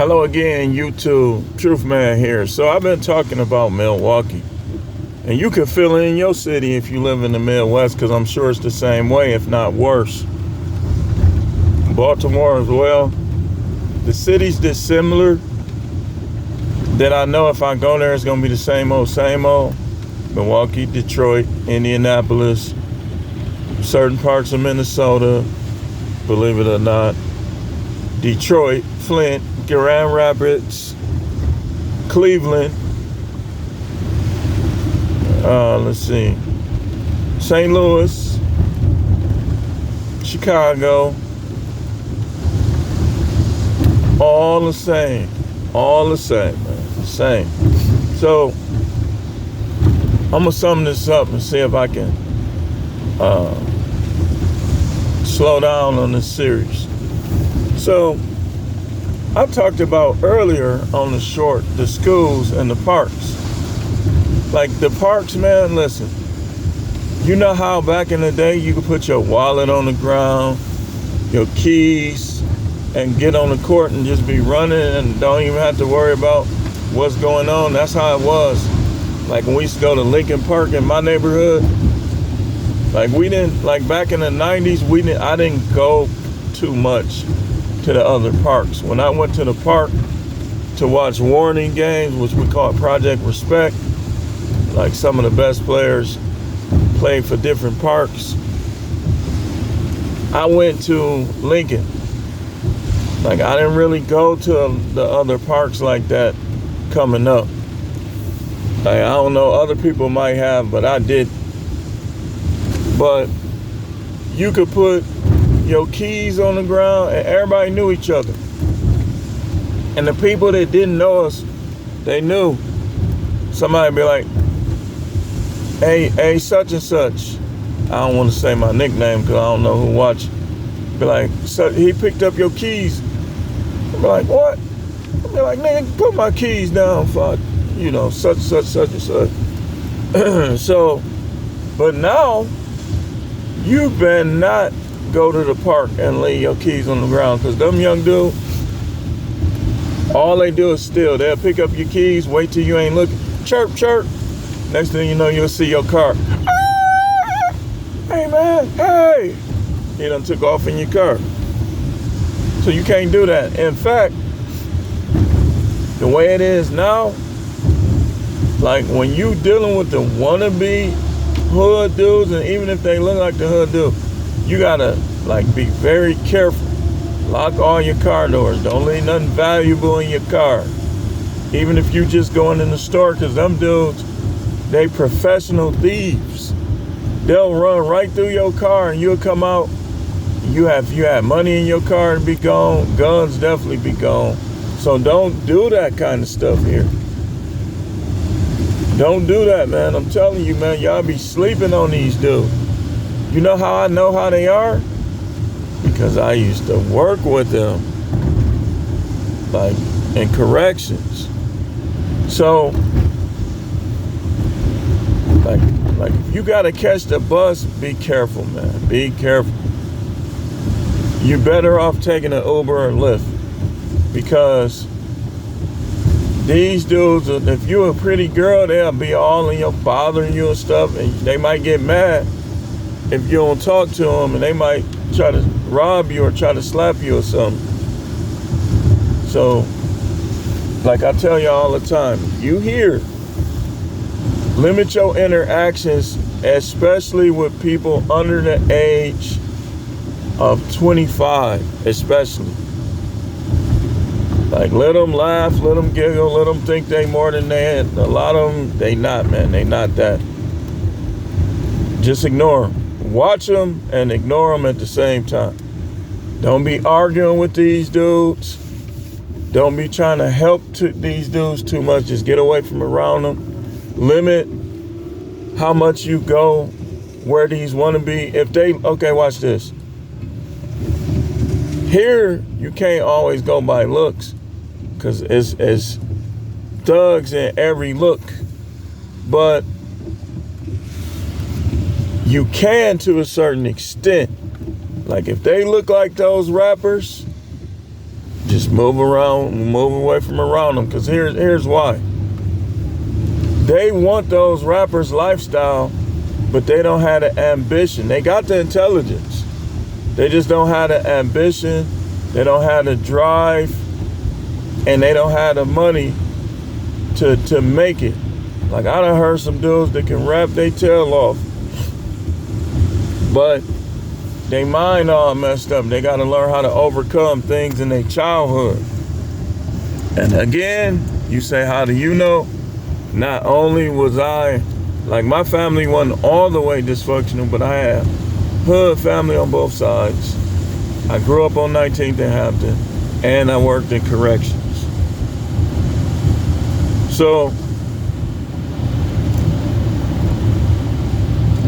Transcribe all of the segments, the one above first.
Hello again, YouTube. Truth Man here. So I've been talking about Milwaukee. And you can feel it in your city if you live in the Midwest, because I'm sure it's the same way, if not worse. Baltimore as well. The city's dissimilar that I know if I go there, it's going to be the same old, same old. Milwaukee, Detroit, Indianapolis, certain parts of Minnesota, believe it or not. Detroit, Flint, Grand Rapids, Cleveland, let's see, St. Louis, Chicago, all the same, man, same. So I'm gonna sum this up and see if I can slow down on this series. So I talked about earlier on the schools and the parks. Like the parks, man, listen, you know how back in the day you could put your wallet on the ground, your keys, and get on the court and just be running and don't even have to worry about what's going on. That's how it was. Like when we used to go to Lincoln Park in my neighborhood, like we didn't, like back in the 90s, I didn't go too much to the other parks. When I went to the park to watch Warning games, which we call Project Respect, like some of the best players played for different parks, I went to Lincoln. Like I didn't really go to the other parks like that coming up. Like I don't know, other people might have, but I did. But you could put your keys on the ground and everybody knew each other. And the people that didn't know us, they knew. Somebody be like, hey, such and such. I don't want to say my nickname because I don't know who watch. Be like, so he picked up your keys. I'll be like, what? I'll be like, nigga, put my keys down for, such and such. So, but now, you better not go to the park and lay your keys on the ground, because them young dudes, all they do is steal. They'll pick up your keys, wait till you ain't looking, chirp, chirp. Next thing you know, you'll see your car. Ah! Hey man, hey! He done took off in your car. So you can't do that. In fact, the way it is now, like when you dealing with the wannabe hood dudes, and even if they look like the hood dude, you gotta like be very careful. Lock all your car doors. Don't leave nothing valuable in your car. Even if you just going in the store, because them dudes, they professional thieves. They'll run right through your car and you'll come out. You have money in your car and be gone. Guns definitely be gone. So don't do that kind of stuff here. Don't do that, man. I'm telling you, man, y'all be sleeping on these dudes. You know how I know how they are? Because I used to work with them, like in corrections. So, like if you gotta catch the bus, be careful, man. Be careful. You're better off taking an Uber or Lyft, because these dudes, if you're a pretty girl, they'll be all in your bothering you and stuff, and they might get mad if you don't talk to them, and they might try to rob you or try to slap you or something. So, like I tell you all the time, you hear, limit your interactions, especially with people under the age of 25, especially. Like, let them laugh, let them giggle, let them think they more than they. A lot of them, they not, man. They not that. Just ignore them. Watch them and ignore them at the same time. Don't be arguing with these dudes. Don't be trying to help these dudes too much. Just get away from around them. Limit how much you go where these want to be. Okay, watch this. Here, you can't always go by looks, because it's thugs in every look. But you can to a certain extent. Like if they look like those rappers, Just move away from around them. Because here's why. They want those rappers' lifestyle, but they don't have the ambition. They got the intelligence. They just don't have the ambition. They don't have the drive. And they don't have the money to make it. Like, I done heard some dudes that can rap their tail off, but they mind all messed up. They got to learn how to overcome things in their childhood. And again, you say, how do you know? Not only was I, like, my family wasn't all the way dysfunctional, but I had hood family on both sides. I grew up on 19th and Hampton, and I worked in corrections. So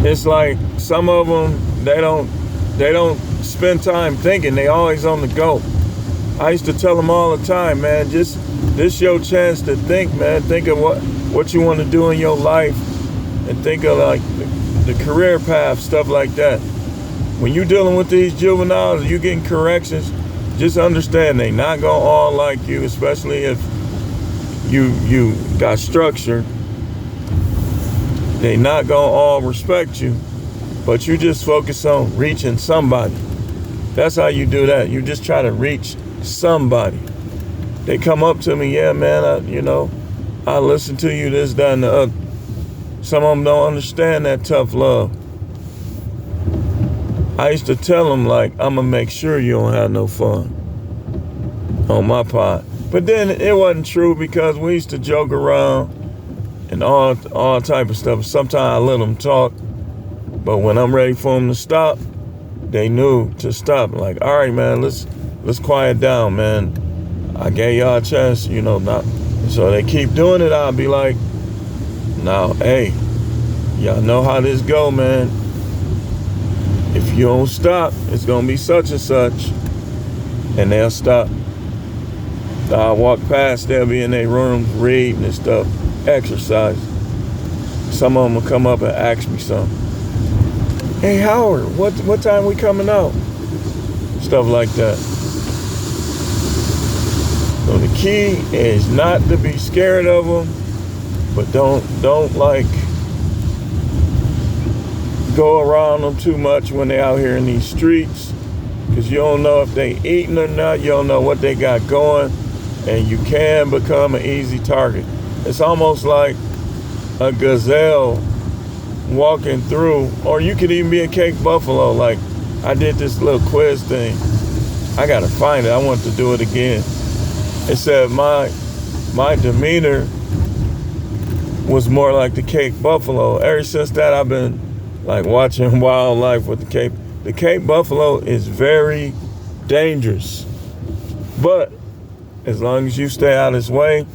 it's like some of them, they don't spend time thinking. They always on the go. I used to tell them all the time, man, just this your chance to think, man. Think of what you want to do in your life, and think of like the career path, stuff like that. When you dealing with these juveniles, you getting corrections, just understand they not gonna all like you, especially if you got structure. They not gonna all respect you, but you just focus on reaching somebody. That's how you do that. You just try to reach somebody. They come up to me, yeah, man, I listen to you, this, that, and the other. Some of them don't understand that tough love. I used to tell them, like, I'm gonna make sure you don't have no fun on my part. But then it wasn't true, because we used to joke around and all type of stuff. Sometimes I let them talk, but when I'm ready for them to stop, they knew to stop. Like, all right, man, let's quiet down, man. I gave y'all a chance, not. So they keep doing it. I'll be like, now, hey, y'all know how this go, man. If you don't stop, it's gonna be such and such, and they'll stop. I'll walk past, they'll be in their rooms reading and stuff, exercise. Some of them will come up and ask me something. Hey, Howard, what time we coming out? Stuff like that. So the key is not to be scared of them, but don't like go around them too much when they're out here in these streets, because you don't know if they eating or not. You don't know what they got going, and you can become an easy target. It's almost like a gazelle walking through, or you could even be a cake buffalo. Like, I did this little quiz thing. I gotta find it. I want to do it again. It said my demeanor was more like the Cape buffalo. Ever since that, I've been like watching wildlife with the Cape. The Cape buffalo is very dangerous, but as long as you stay out of its way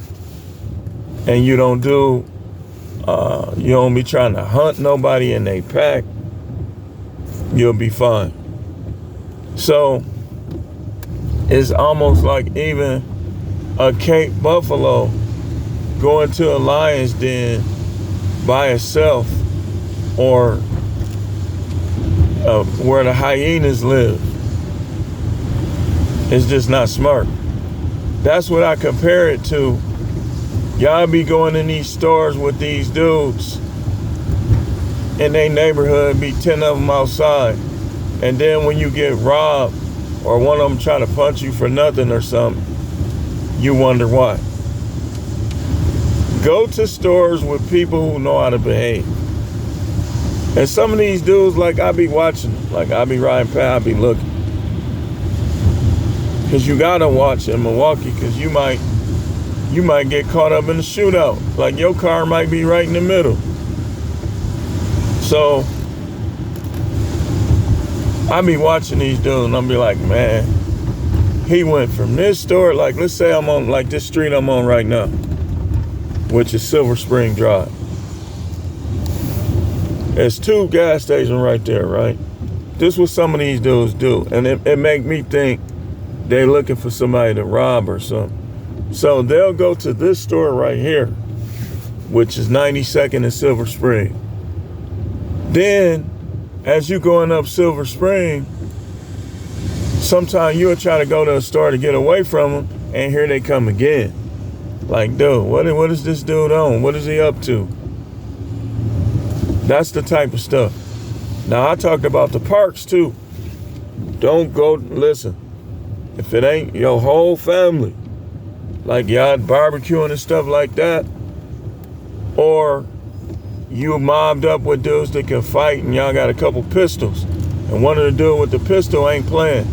and you don't you don't be trying to hunt nobody in they pack, you'll be fine. So it's almost like even a Cape buffalo going to a lion's den by itself, or where the hyenas live, it's just not smart. That's what I compare it to. Y'all be going in these stores with these dudes in their neighborhood, be 10 of them outside, and then when you get robbed or one of them try to punch you for nothing or something, you wonder why. Go to stores with people who know how to behave. And some of these dudes, like, I be watching them. Like, I be riding past, I be looking. Because you gotta watch in Milwaukee, because you might get caught up in a shootout. Like, your car might be right in the middle. So I be watching these dudes and I'll be like, man, he went from this store, like, let's say I'm on, like, this street I'm on right now, which is Silver Spring Drive. There's 2 gas stations right there, right? This is what some of these dudes do. And it make me think they're looking for somebody to rob or something. So they'll go to this store right here, which is 92nd and Silver Spring. Then, as you going up Silver Spring, sometimes you'll try to go to a store to get away from them, and here they come again. Like, dude, what is this dude on? What is he up to? That's the type of stuff. Now, I talked about the parks, too. Don't go, listen, if it ain't your whole family, like y'all barbecuing and stuff like that, or you mobbed up with dudes that can fight and y'all got a couple pistols, and one of the dudes with the pistol ain't playing,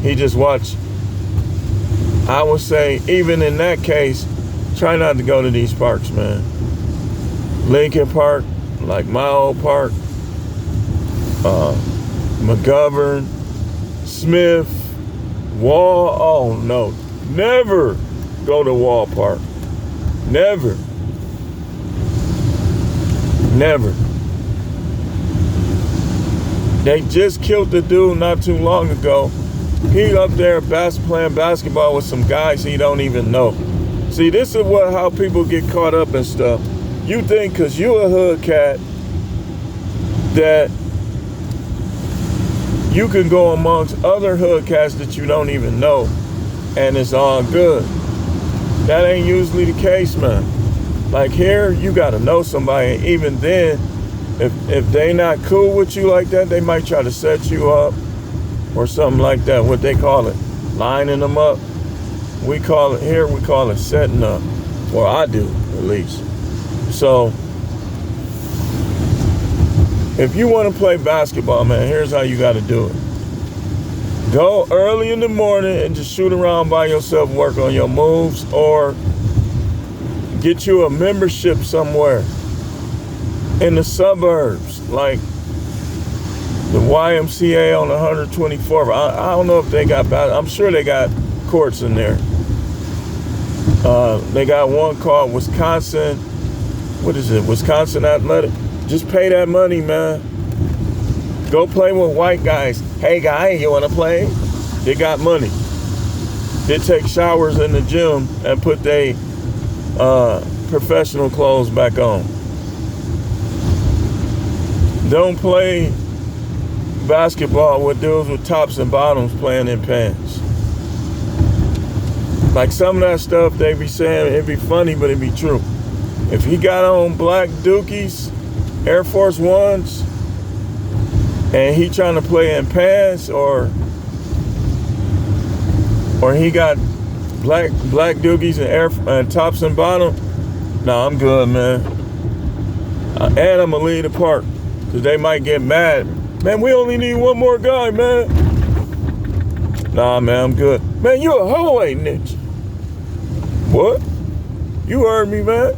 he just watch. I would say, even in that case, try not to go to these parks, man. Lincoln Park, like my old park, McGovern, Smith, Wall. Oh no, never go to Wall Park. Never. They just killed the dude not too long ago. He up there playing basketball with some guys he don't even know. See, this is how people get caught up in stuff. You think because you a hood cat that you can go amongst other hood cats that you don't even know and it's all good. That ain't usually the case, man. Like here, you gotta know somebody, and even then, if they not cool with you like that, they might try to set you up or something like that. What they call it, lining them up. We call it setting up. Or I do, at least. So, if you want to play basketball, man, here's how you got to do it. Go early in the morning and just shoot around by yourself, work on your moves, or get you a membership somewhere in the suburbs, like the YMCA on 124th. I don't know if they got, I'm sure they got courts in there. They got one called Wisconsin, what is it, Wisconsin Athletic. Just pay that money, man. Go play with white guys. Hey, guy, you want to play? They got money. They take showers in the gym and put their professional clothes back on. Don't play basketball with dudes with tops and bottoms playing in pants. Like some of that stuff they be saying, it'd be funny, but it'd be true. If he got on black Dookies, Air Force Ones, and he trying to play in pants, or he got black Dookies and tops and bottom, nah, I'm good, man. And I'm gonna leave the park, because they might get mad. Man, we only need one more guy, man. Nah, man, I'm good. Man, you a hoe, ain't it? What? You heard me, man.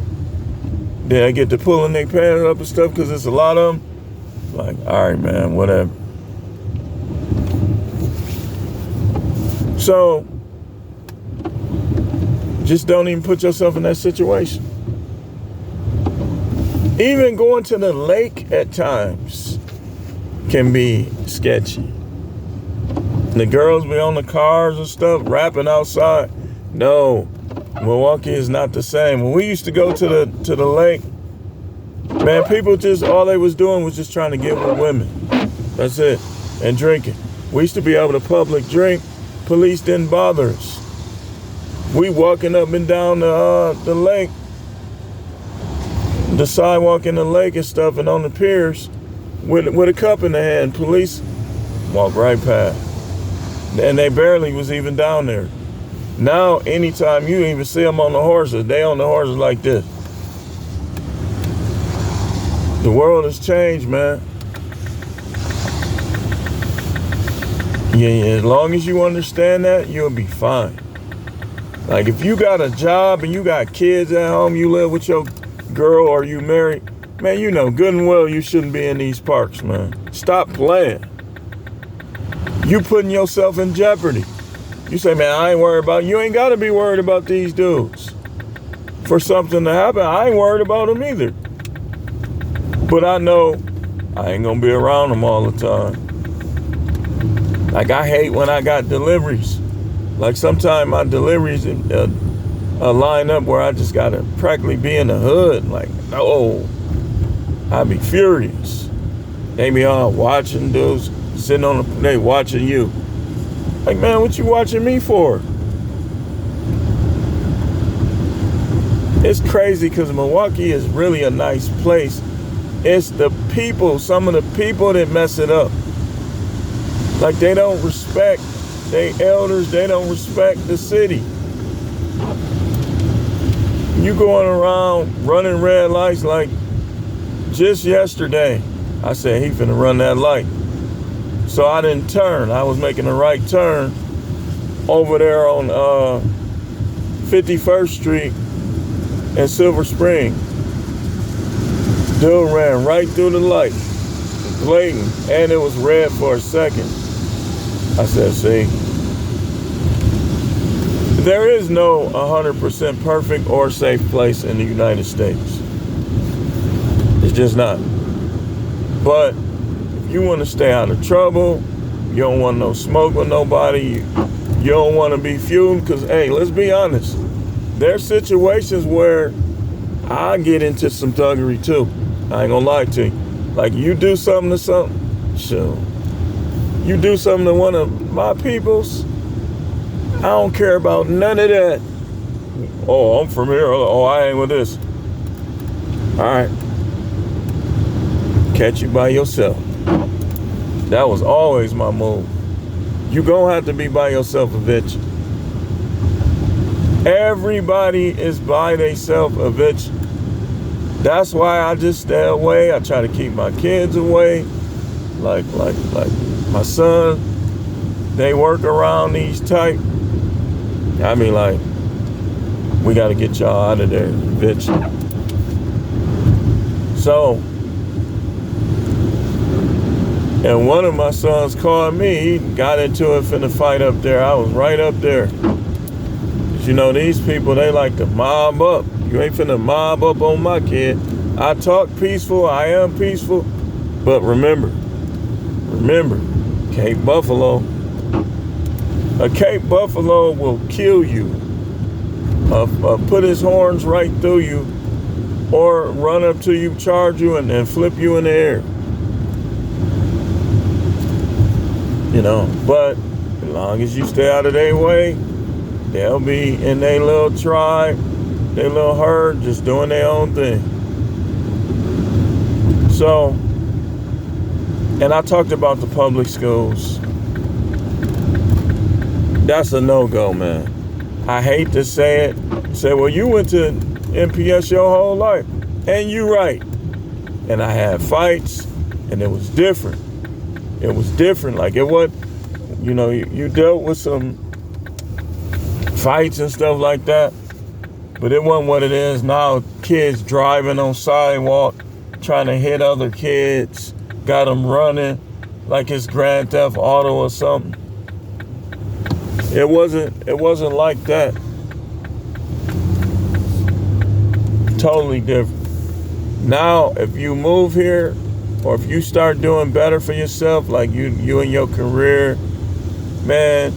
Then I get to pulling their pants up and stuff because there's a lot of them. Like, all right, man, whatever. So, just don't even put yourself in that situation. Even going to the lake at times can be sketchy. The girls be on the cars and stuff, rapping outside. No, Milwaukee is not the same. When we used to go to the lake, man, people just, all they was doing was just trying to get with women. That's it. And drinking. We used to be able to public drink. Police didn't bother us. We walking up and down the lake, the sidewalk in the lake and stuff, and on the piers with a cup in the hand. Police walk right past. And they barely was even down there. Now, anytime you even see them on the horses, they on the horses like this. The world has changed, man. Yeah, as long as you understand that, you'll be fine. Like if you got a job and you got kids at home, you live with your girl or you married, man, you know good and well you shouldn't be in these parks, man. Stop playing. You putting yourself in jeopardy. You say, man, I ain't worried about it. You ain't got to be worried about these dudes. For something to happen, I ain't worried about them either. But I know I ain't going to be around them all the time. Like, I hate when I got deliveries. Like, sometimes my deliveries line up where I just got to practically be in the hood. Like, no, I'd be furious. They be all watching dudes, sitting on they watching you. Like, man, what you watching me for? It's crazy because Milwaukee is really a nice place. It's the people, some of the people that mess it up. Like, they don't respect their elders. They don't respect the city. You going around running red lights. Like just yesterday, I said, he finna run that light. So I didn't turn. I was making a right turn over there on 51st Street in Silver Spring. Dude ran right through the light, blatant, and it was red for a second. I said, see, there is no 100% perfect or safe place in the United States. It's just not. But if you want to stay out of trouble, you don't want no smoke with nobody, you don't want to be feuding, because, hey, let's be honest, there's situations where I get into some thuggery too. I ain't gonna lie to you. Like, you do something to something, sure. You do something to one of my peoples, I don't care about none of that. Oh, I'm from here. Oh, I ain't with this. All right. Catch you by yourself. That was always my move. You gonna have to be by yourself eventually. Everybody is by themselves eventually. That's why I just stay away. I try to keep my kids away. Like my son, they work around these type. I mean, like, we got to get y'all out of there, bitch. So, and one of my sons called me. He got into it finna fight up there. I was right up there. You know, these people, they like to mob up. You ain't finna mob up on my kid. I talk peaceful. I am peaceful. But remember, Cape Buffalo. A Cape Buffalo will kill you. Put his horns right through you, or run up to you, charge you, and flip you in the air. You know, but as long as you stay out of their way, they'll be in their little tribe, their little herd, just doing their own thing. So, and I talked about the public schools. That's a no-go, man. I hate to say it. Say, well, you went to MPS your whole life. And you right. And I had fights, and it was different. It was different. Like, it was, you know, you dealt with some fights and stuff like that, but it wasn't what it is now. Kids driving on sidewalk, trying to hit other kids, got them running like it's Grand Theft Auto or something. It wasn't like that. Totally different. Now, if you move here, or if you start doing better for yourself, like you and your career, man,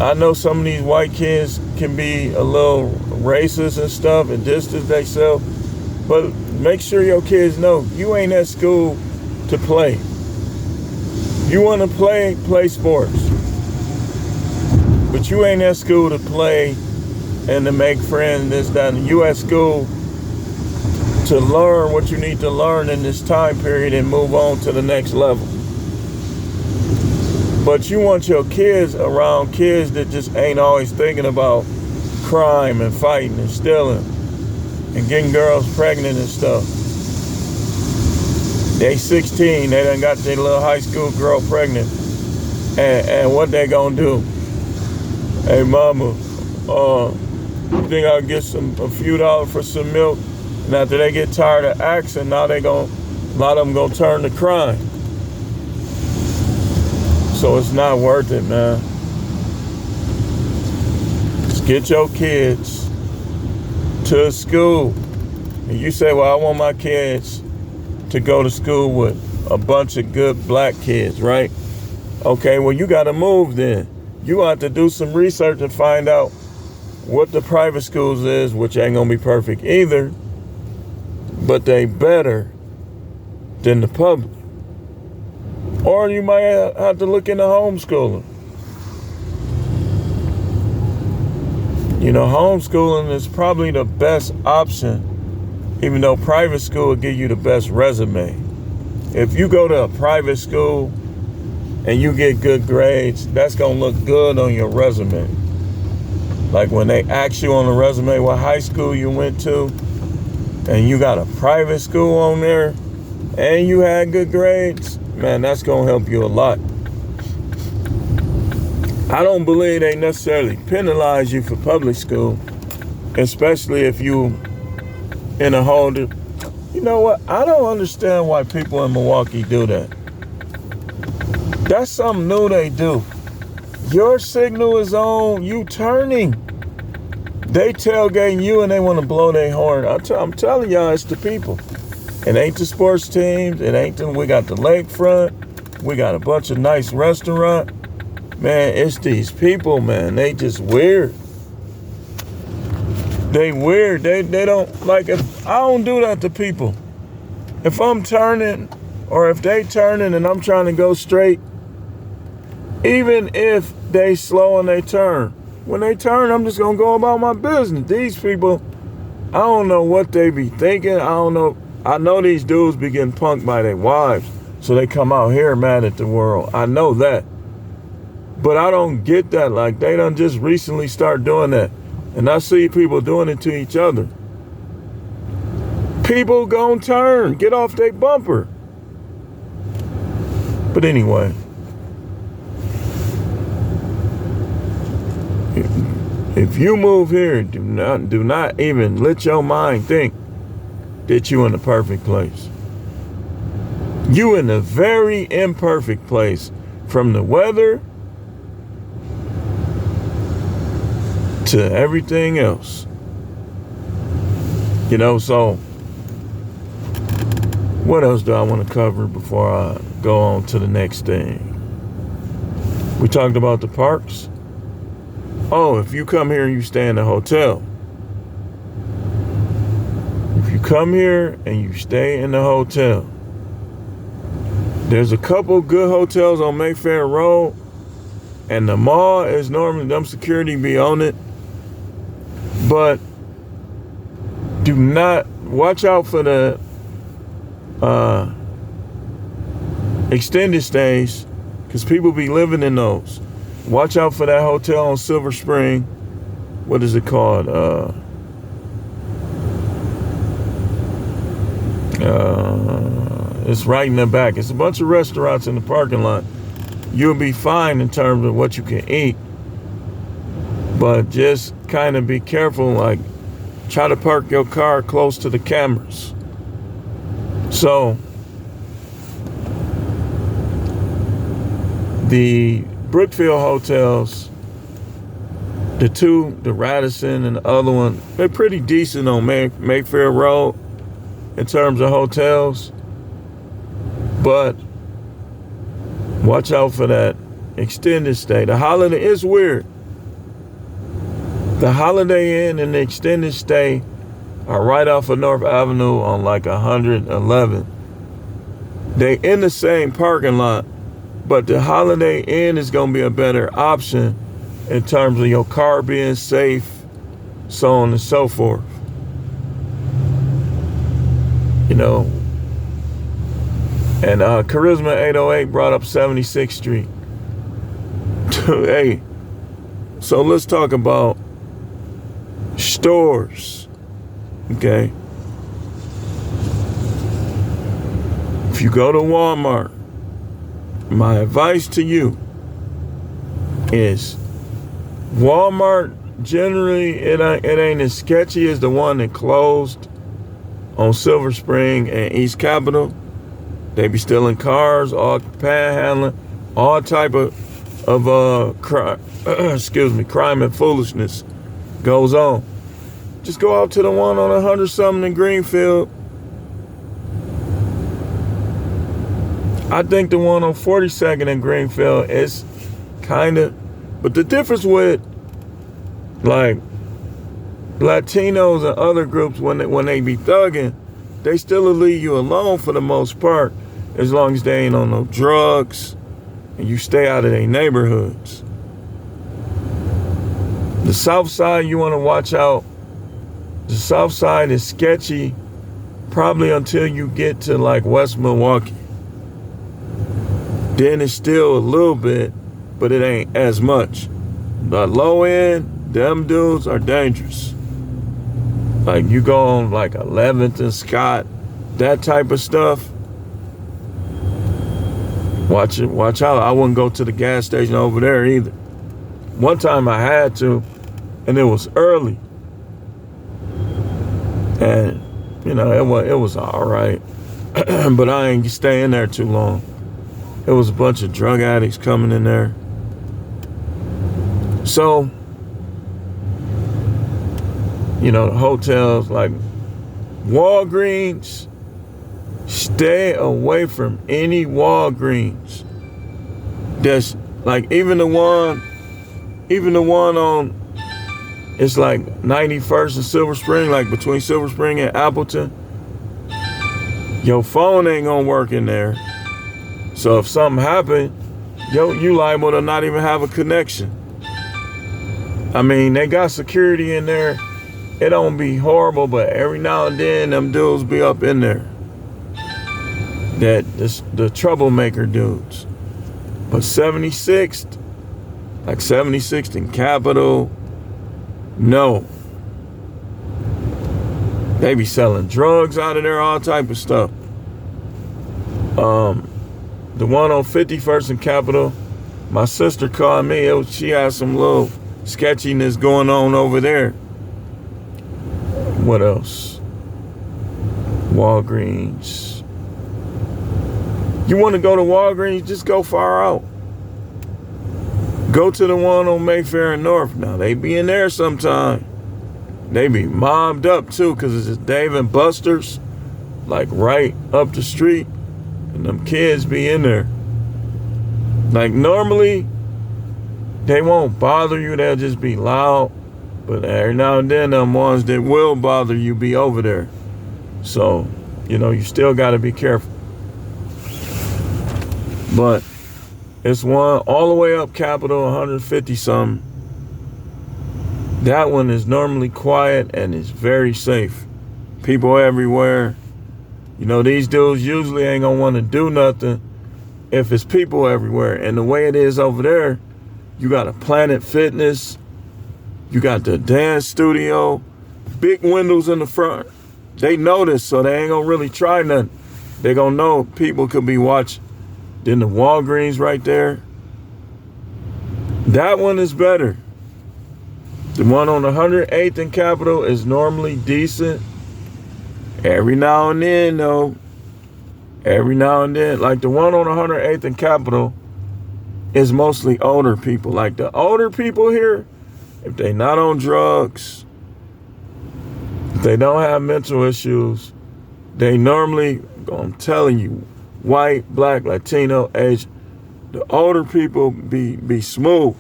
I know some of these white kids can be a little racist and stuff and distance themselves, but make sure your kids know you ain't at school to play. You want to play sports. But you ain't at school to play and to make friends, this, that, and you at school to learn what you need to learn in this time period and move on to the next level. But you want your kids around kids that just ain't always thinking about crime and fighting and stealing and getting girls pregnant and stuff. They 16, they done got their little high school girl pregnant. And what they gonna do? Hey, mama, you think I'll get a few dollars for some milk? And after they get tired of asking, now a lot of them gonna turn to crime. So it's not worth it, man. Just get your kids to school. And you say, well, I want my kids to go to school with a bunch of good black kids, right? Okay, well, you gotta move then. You have to do some research and find out what the private schools is, which ain't gonna be perfect either, but they better than the public. Or you might have to look into homeschooling. You know, homeschooling is probably the best option, even though private school will give you the best resume. If you go to a private school and you get good grades, that's going to look good on your resume. Like when they ask you on the resume what high school you went to, and you got a private school on there, and you had good grades, man, that's going to help you a lot. I don't believe they necessarily penalize you for public school, especially if you in a whole... You know what? I don't understand why people in Milwaukee do that. That's something new they do. Your signal is on, you turning. They tailgating you and they want to blow their horn. I'm telling y'all, it's the people. It ain't the sports teams. It ain't we got the lakefront. We got a bunch of nice restaurants. Man, it's these people, man. They just weird. They weird. They don't, like, if I don't do that to people. If I'm turning, or if they turning and I'm trying to go straight, even if they slow and they turn, when they turn, I'm just going to go about my business. These people, I don't know what they be thinking. I don't know. I know these dudes be getting punked by their wives, so they come out here mad at the world. I know that. But I don't get that. Like, they done just recently start doing that. And I see people doing it to each other. People gon' turn. Get off their bumper. But anyway. If you move here, do not even let your mind think that you in the perfect place. You in a very imperfect place. From the weather to everything else. You know, so what else do I want to cover before I go on to the next thing? We talked about the parks. Oh, if you come here and you stay in a hotel. If you come here and you stay in the hotel, there's a couple good hotels on Mayfair Road, and the mall is normally, them security be on it. But do not, watch out for the extended stays, because people be living in those. Watch out for that hotel on Silver Spring. What is it called? It's right in the back. It's a bunch of restaurants in the parking lot. You'll be fine in terms of what you can eat. But just kind of be careful. Like, try to park your car close to the cameras. So, the Brookfield hotels, the two, the Radisson and the other one, they're pretty decent on Mayfair Road in terms of hotels. But watch out for that extended stay. The Holiday is weird. The Holiday Inn and the extended stay are right off of North Avenue on like 111. They in the same parking lot, but the Holiday Inn is going to be a better option in terms of your car being safe, so on and so forth. You know, and Charisma 808 brought up 76th Street. Hey, so let's talk about stores. Okay. If you go to Walmart, my advice to you is Walmart, generally it ain't as sketchy as the one that closed on Silver Spring and East Capitol. They be stealing cars, all panhandling, all type of crime and foolishness goes on. Just go out to the one on 100 something in Greenfield. I think the one on 42nd in Greenfield is kind of, but the difference with like Latinos and other groups, when they be thugging, they still will leave you alone for the most part. as long as they ain't on no drugs and you stay out of their neighborhoods. The south side, you want to watch out. The south side is sketchy probably until you get to like West Milwaukee. Then it's still a little bit, but it ain't as much. The low end, them dudes are dangerous. Like you go on like 11th and Scott, that type of stuff. Watch out. I wouldn't go to the gas station over there either. One time I had to, and it was early. And, you know, it was all right. But I ain't staying there too long. It was a bunch of drug addicts coming in there. So, you know, the hotels like Walgreens, stay away from any Walgreens. That's like even the one on, it's like 91st and Silver Spring, like between Silver Spring and Appleton. Your phone ain't gonna work in there. So if something happened, you liable to not even have a connection. I mean, they got security in there. It don't be horrible, but every now and then them dudes be up in there. The troublemaker dudes. But 76th, like 76th and Capitol, no. They be selling drugs out of there, all type of stuff. The one on 51st and Capitol, my sister called me. She had some little sketchiness going on over there. What else? Walgreens. You want to go to Walgreens, just go far out. Go to the one on Mayfair and North. Now, they be in there sometime. They be mobbed up, too, because it's Dave and Buster's, like right up the street. And them kids be in there. Like, normally, they won't bother you. They'll just be loud. But every now and then, them ones that will bother you be over there. So, you know, you still got to be careful. But it's one all the way up Capitol, 150 something. That one is normally quiet and it's very safe. People everywhere. You know, these dudes usually ain't gonna want to do nothing if it's people everywhere. And the way it is over there, you got a Planet Fitness, you got the dance studio, big windows in the front. They know this, so they ain't gonna really try nothing. They gonna know people could be watching. Then the Walgreens right there. That one is better. The one on 108th and Capitol is normally decent. Every now and then, though. Every now and then. Like the one on 108th and Capitol is mostly older people. Like the older people here, if they not on drugs, if they don't have mental issues, they normally, I'm telling you, white, black, Latino, Asian, the older people be smooth.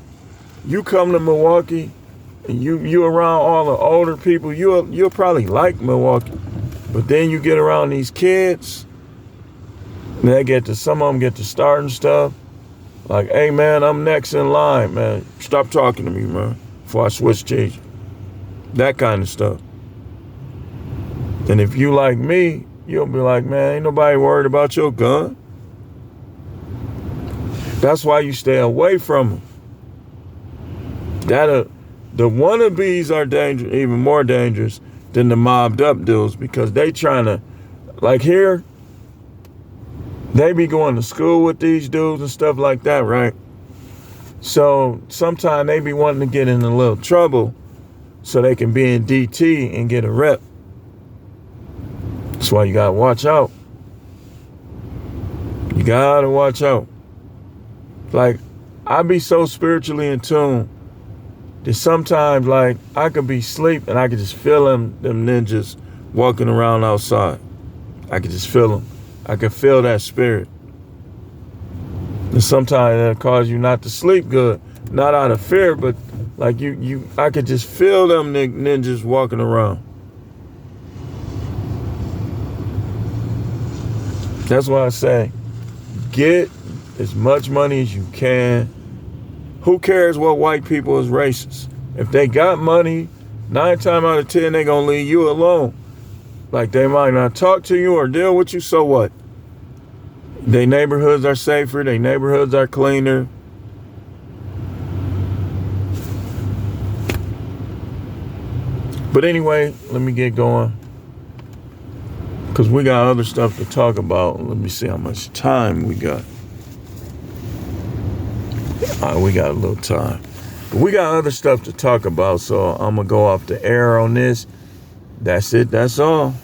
You come to Milwaukee and you around all the older people, you'll probably like Milwaukee. But then you get around these kids, and some of them get to starting stuff. Like, hey man, I'm next in line, man. Stop talking to me, man, before I switch cheese. That kind of stuff. And if you like me, you'll be like, man, ain't nobody worried about your gun. That's why you stay away from them. The wannabes are dangerous, even more dangerous than the mobbed up dudes, because they trying to, like here, they be going to school with these dudes and stuff like that, right? So sometimes they be wanting to get in a little trouble so they can be in DT and get a rep. That's why you gotta watch out. You gotta watch out. Like, I be so spiritually in tune that sometimes, like, I could be asleep and I could just feel them ninjas walking around outside. I could just feel them. I could feel that spirit. And sometimes it'll cause you not to sleep good. Not out of fear, but like I could just feel them ninjas walking around. That's why I say, Get as much money as you can. Who cares what white people is racist? If they got money, 9 times out of 10, they gonna leave you alone. Like, they might not talk to you or deal with you, so what? Their neighborhoods are safer, their neighborhoods are cleaner. But anyway, let me get going, because we got other stuff to talk about. Let me see how much time we got. All right, we got a little time. But we got other stuff to talk about, so I'm going to go off the air on this. That's it. That's all.